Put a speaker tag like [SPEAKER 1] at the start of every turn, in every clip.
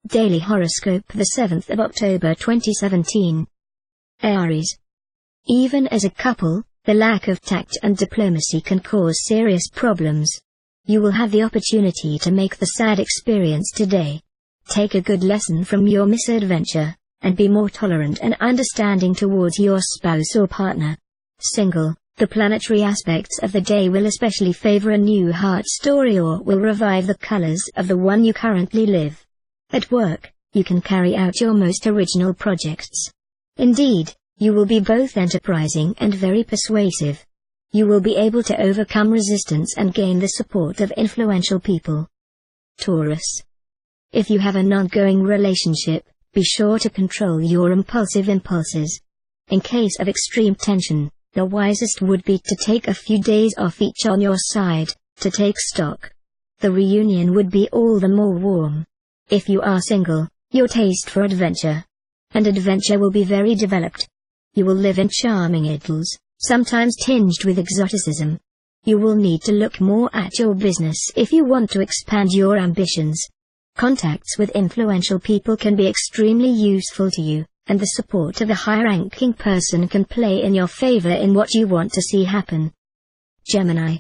[SPEAKER 1] Daily Horoscope, the 7th of October 2017. Aries. Even as a couple, the lack of tact and diplomacy can cause serious problems. You will have the opportunity to make the sad experience today. Take a good lesson from your misadventure, and be more tolerant and understanding towards your spouse or partner. Single, the planetary aspects of the day will especially favor a new heart story or will revive the colors of the one you currently live. At work, you can carry out your most original projects. Indeed, you will be both enterprising and very persuasive. You will be able to overcome resistance and gain the support of influential people. Taurus. If you have an ongoing relationship, be sure to control your impulsive impulses. In case of extreme tension, the wisest would be to take a few days off each on your side, to take stock. The reunion would be all the more warm. If you are single, your taste for adventure will be very developed. You will live in charming idylls, sometimes tinged with exoticism. You will need to look more at your business if you want to expand your ambitions. Contacts with influential people can be extremely useful to you, and the support of a high-ranking person can play in your favor in what you want to see happen. Gemini.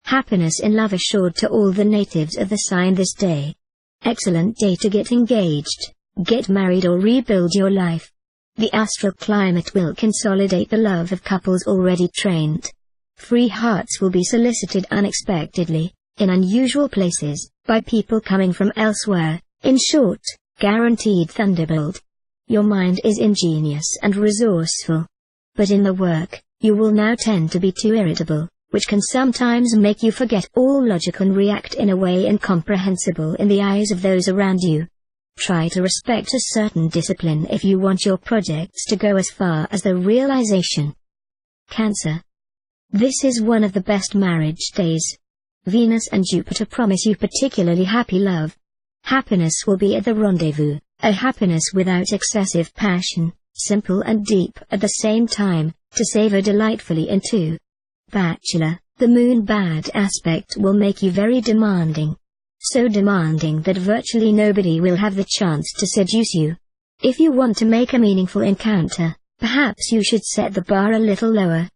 [SPEAKER 1] Happiness in love assured to all the natives of the sign this day. Excellent day to get engaged, get married or rebuild your life. The astral climate will consolidate the love of couples already trained. Free hearts will be solicited unexpectedly, in unusual places, by people coming from elsewhere. In short, guaranteed thunderbolt. Your mind is ingenious and resourceful. But in the work, you will now tend to be too irritable, which can sometimes make you forget all logic and react in a way incomprehensible in the eyes of those around you. Try to respect a certain discipline if you want your projects to go as far as the realization. Cancer. This is one of the best marriage days. Venus and Jupiter promise you particularly happy love. Happiness will be at the rendezvous, a happiness without excessive passion, simple and deep at the same time, to savor delightfully into. Bachelor, the moon bad aspect will make you very demanding. So demanding that virtually nobody will have the chance to seduce you. If you want to make a meaningful encounter, perhaps you should set the bar a little lower.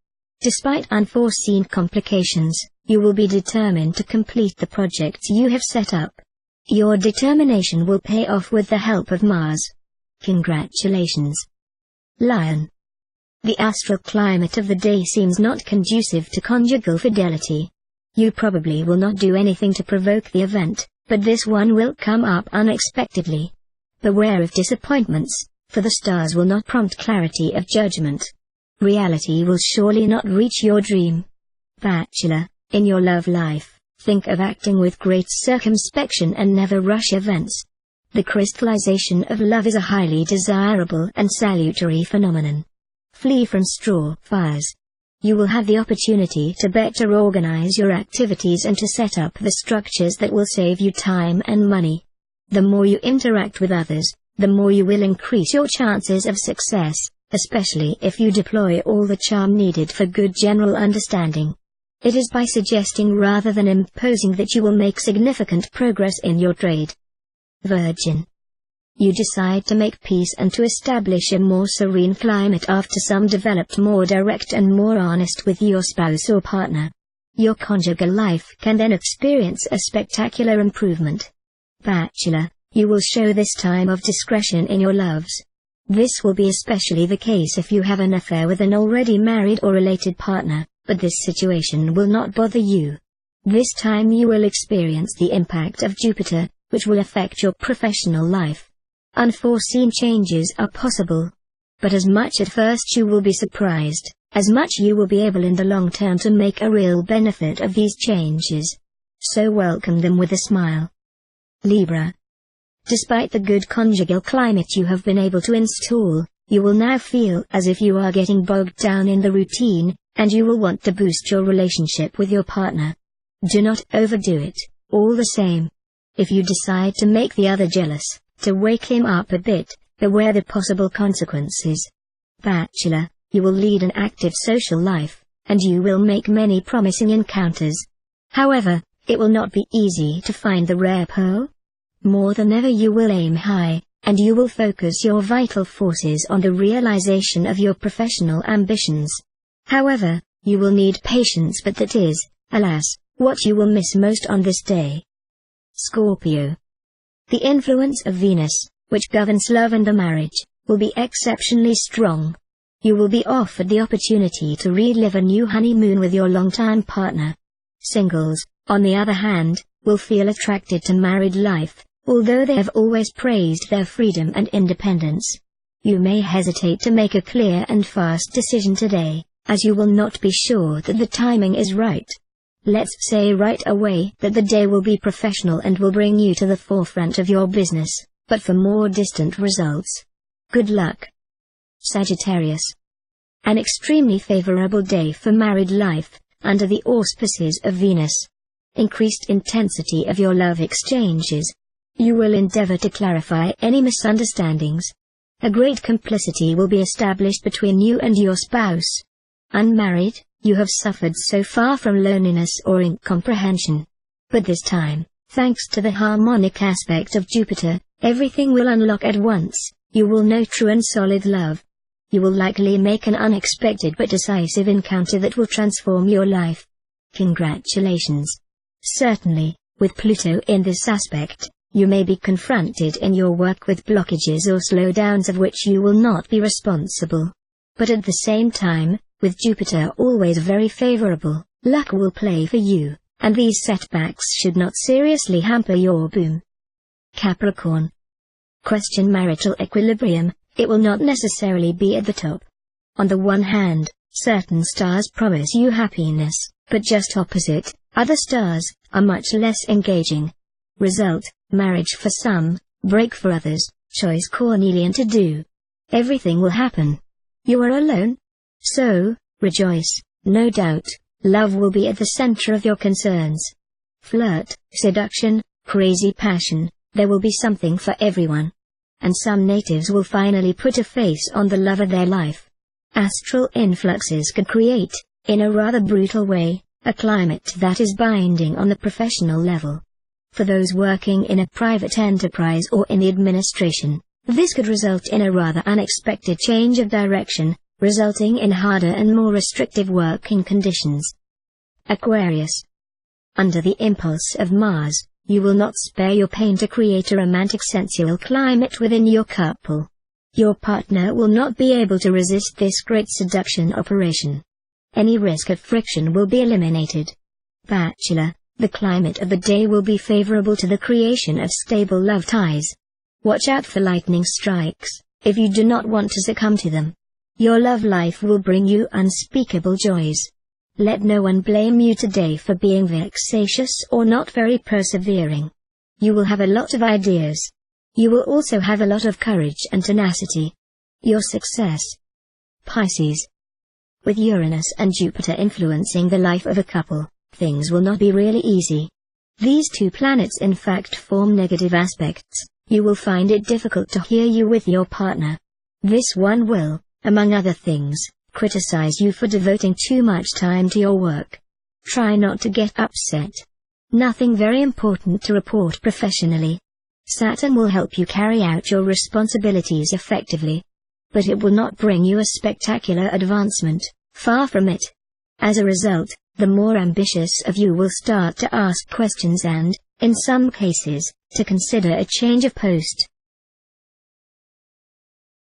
[SPEAKER 1] Despite unforeseen complications, you will be determined to complete the projects you have set up. Your determination will pay off with the help of Mars. Congratulations. Lion. The astral climate of the day seems not conducive to conjugal fidelity. You probably will not do anything to provoke the event, but this one will come up unexpectedly. Beware of disappointments, for the stars will not prompt clarity of judgment. Reality will surely not reach your dream. Bachelor, in your love life, think of acting with great circumspection and never rush events. The crystallization of love is a highly desirable and salutary phenomenon. Flee from straw fires. You will have the opportunity to better organize your activities and to set up the structures that will save you time and money. The more you interact with others, the more you will increase your chances of success, especially if you deploy all the charm needed for good general understanding. It is by suggesting rather than imposing that you will make significant progress in your trade. Virgin. You decide to make peace and to establish a more serene climate after some developed more direct and more honest with your spouse or partner. Your conjugal life can then experience a spectacular improvement. Bachelor, you will show this time of discretion in your loves. This will be especially the case if you have an affair with an already married or related partner, but this situation will not bother you. This time you will experience the impact of Jupiter, which will affect your professional life. Unforeseen changes are possible. But as much at first you will be surprised, as much you will be able in the long term to make a real benefit of these changes. So welcome them with a smile. Libra. Despite the good conjugal climate you have been able to install, you will now feel as if you are getting bogged down in the routine, and you will want to boost your relationship with your partner. Do not overdo it, all the same. If you decide to make the other jealous, to wake him up a bit, beware the possible consequences. Bachelor, you will lead an active social life, and you will make many promising encounters. However, it will not be easy to find the rare pearl. More than ever you will aim high, and you will focus your vital forces on the realization of your professional ambitions. However, you will need patience, but that is, alas, what you will miss most on this day. Scorpio. The influence of Venus, which governs love and the marriage, will be exceptionally strong. You will be offered the opportunity to relive a new honeymoon with your longtime partner. Singles, on the other hand, will feel attracted to married life, although they have always praised their freedom and independence. You may hesitate to make a clear and fast decision today, as you will not be sure that the timing is right. Let's say right away that the day will be professional and will bring you to the forefront of your business, but for more distant results. Good luck. Sagittarius. An extremely favorable day for married life, under the auspices of Venus. Increased intensity of your love exchanges. You will endeavor to clarify any misunderstandings. A great complicity will be established between you and your spouse. Unmarried, you have suffered so far from loneliness or incomprehension. But this time, thanks to the harmonic aspect of Jupiter, everything will unlock at once. You will know true and solid love. You will likely make an unexpected but decisive encounter that will transform your life. Congratulations. Certainly, with Pluto in this aspect, you may be confronted in your work with blockages or slowdowns of which you will not be responsible. But at the same time, with Jupiter always very favorable, luck will play for you, and these setbacks should not seriously hamper your boom. Capricorn. Question marital equilibrium. It will not necessarily be at the top. On the one hand, certain stars promise you happiness, but just opposite, other stars are much less engaging. Result, marriage for some, break for others, choice cornelian to do. Everything will happen. You are alone? So, rejoice, no doubt, love will be at the center of your concerns. Flirt, seduction, crazy passion, there will be something for everyone. And some natives will finally put a face on the love of their life. Astral influxes could create, in a rather brutal way, a climate that is binding on the professional level. For those working in a private enterprise or in the administration, this could result in a rather unexpected change of direction, resulting in harder and more restrictive working conditions. Aquarius. Under the impulse of Mars, you will not spare your pain to create a romantic sensual climate within your couple. Your partner will not be able to resist this great seduction operation. Any risk of friction will be eliminated. Bachelor, the climate of the day will be favorable to the creation of stable love ties. Watch out for lightning strikes, if you do not want to succumb to them. Your love life will bring you unspeakable joys. Let no one blame you today for being vexatious or not very persevering. You will have a lot of ideas. You will also have a lot of courage and tenacity. Your success. Pisces. With Uranus and Jupiter influencing the life of a couple, things will not be really easy. These two planets in fact form negative aspects. You will find it difficult to hear you with your partner. This one will, among other things, criticize you for devoting too much time to your work. Try not to get upset. Nothing very important to report professionally. Saturn will help you carry out your responsibilities effectively. But it will not bring you a spectacular advancement, far from it. As a result, the more ambitious of you will start to ask questions and, in some cases, to consider a change of post.